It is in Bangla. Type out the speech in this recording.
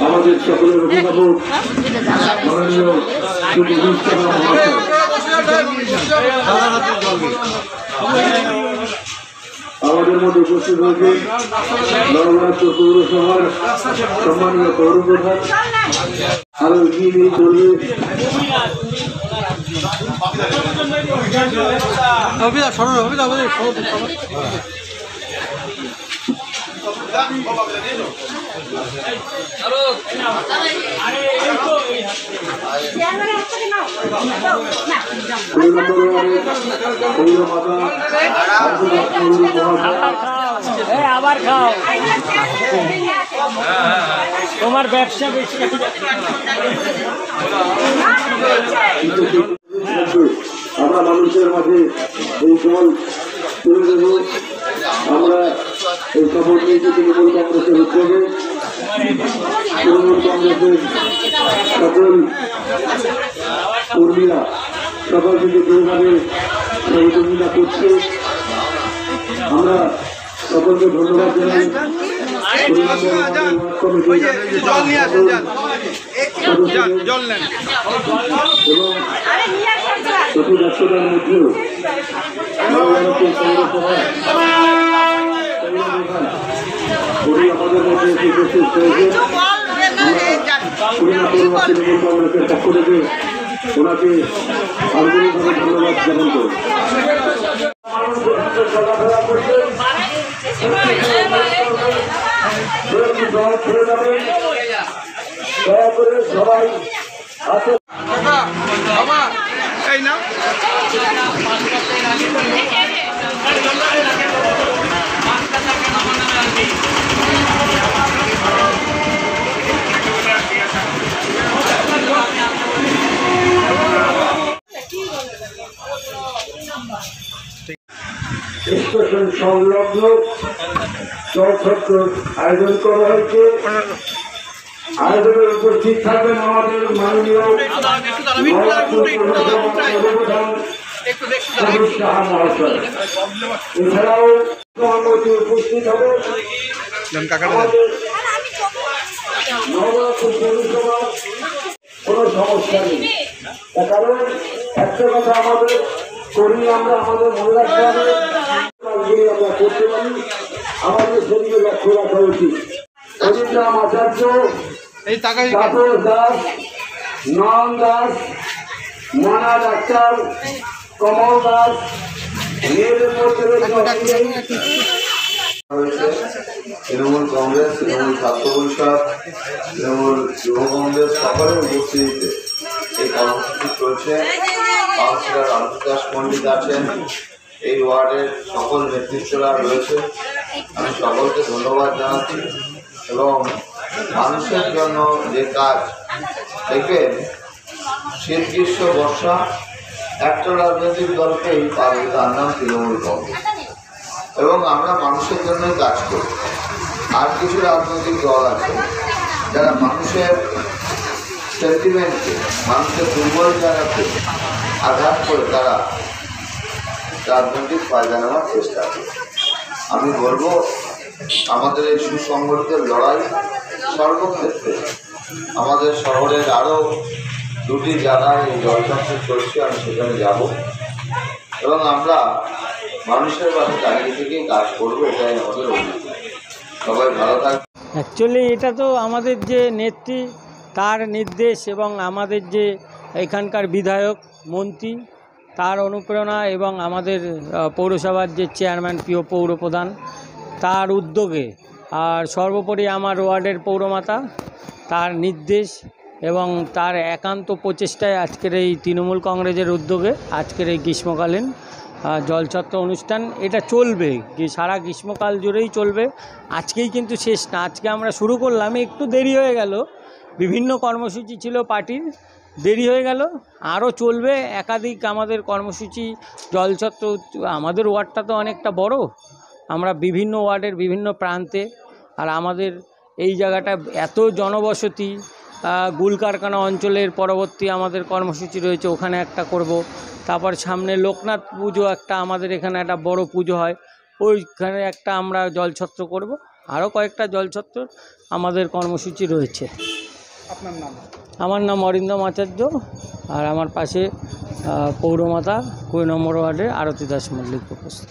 আমাদের সকলের অভিভাবক আমাদের মধ্যে উপস্থিত হয়েছে নবরাত্র পৌরসভার সম্মানীয় পৌরপ্রধান আরো এগিয়ে নিয়ে চলবে আবার খাও তোমার ব্যবসা বেশি আমরা মানুষের মাঝে এই ফল তুলে দেব। আমরা এই খবর নিয়েছি তৃণমূল কংগ্রেসের উদ্যোগে তৃণমূল কংগ্রেসের সকল কর্মীরা সকল থেকে যেভাবে সহযোগিতা করছে আমরা সকলকে ধন্যবাদ জানাই। এবং ব্যস্ততার মধ্যেও আমাদের মধ্যে উপস্থিত হয়েছে তৃণমূল কংগ্রেসের পক্ষ থেকে ওনাকে আন্তরিকভাবে ধন্যবাদ জ্ঞাপন করি। দয়া করে সবাই আছে স্টেশন সংলগ্ন চলচ্চিত্র আয়োজন করা হয়েছে। আয়োজনের উপস্থিত থাকবেন আমাদের মাননীয় মহাশয়। এছাড়াও উপস্থিত হবে কোনো সমস্যা নেই। কারণ একটা কথা আমাদের করি আমরা আমাদের মনে রাখতে হবে আমরা করতে পারি আমাদের শরীরে লক্ষ্য রাখা উচিত। অজিতরাম আচার্য, তাপস দাস, নয়ন দাস, মনা ডাক্তার, কমল দাস, তৃণমূল কংগ্রেস, তৃণমূল ছাত্র পরিষদ, তৃণমূল যুব কংগ্রেস সকলের উপস্থিতিতে এই কর্মসূচি চলছে। কাউন্সিলর আশুতোষ পণ্ডিত আছেন, এই ওয়ার্ডের সকল নেতৃত্বরা রয়েছে। আমি সকলকে ধন্যবাদ জানাচ্ছি এবং মানুষের জন্য যে কাজ দেখবেন শীত গ্রীষ্ম বর্ষা একটা রাজনৈতিক দলকেই পাবে, তার নাম তৃণমূল কংগ্রেস। এবং আমরা মানুষের জন্যই কাজ করি। আর কিছু রাজনৈতিক দল আছে যারা মানুষের সেন্টিমেন্টকে, মানুষের দুর্বল জায়গাকে আঘাত করে তারা রাজনৈতিক ফায়দা নেওয়ার চেষ্টা করে। আমি বলবো আমাদের এই সুসংগঠিত লড়াই সর্বক্ষেত্রে আমাদের শহরের আরও দুটি জায়গায় এই জলচক্র চলছে, আমি সেখানে যাব এবং আমরা মানুষের পাশে দাঁড়িয়ে থেকেই কাজ করবো, এটাই আমাদের অভিযোগ। সবাই ভালো থাকবে। অ্যাকচুয়ালি এটা তো আমাদের যে নেত্রী তার নির্দেশ এবং আমাদের যে এখানকার বিধায়ক মন্ত্রী তার অনুপ্রেরণা এবং আমাদের পৌরসভার যে চেয়ারম্যান প্রিয় পৌরপ্রধান তার উদ্যোগে, আর সর্বোপরি আমার ওয়ার্ডের পৌরমাতা তার নির্দেশ এবং তার একান্ত প্রচেষ্টায় আজকের এই তৃণমূল কংগ্রেসের উদ্যোগে আজকের এই গ্রীষ্মকালীন জলছত্র অনুষ্ঠান এটা চলবে, সারা গ্রীষ্মকাল জুড়েই চলবে। আজকেই কিন্তু শেষ না, আজকে আমরা শুরু করলাম, একটু দেরি হয়ে গেল, বিভিন্ন কর্মসূচি ছিল পার্টির, দেরি হয়ে গেল, আরও চলবে একাধিক আমাদের কর্মসূচি জলছত্র। আমাদের ওয়ার্ডটা তো অনেকটা বড়, আমরা বিভিন্ন ওয়ার্ডের বিভিন্ন প্রান্তে, আর আমাদের এই জায়গাটা এত জনবসতি, গুল কারখানা অঞ্চলের পরবর্তী আমাদের কর্মসূচি রয়েছে, ওখানে একটা করব। তারপর সামনে লোকনাথ পুজো একটা আমাদের এখানে একটা বড় পুজো হয়, ওইখানে একটা আমরা জলছত্র করব। আরও কয়েকটা জলছত্তর আমাদের কর্মসূচি রয়েছে। আপনার নাম? আমার নাম অরিন্দম আচার্য, আর আমার পাশে পৌরমাতা ২০ নম্বর ওয়ার্ডের আরতি দাস মল্লিক উপস্থিত।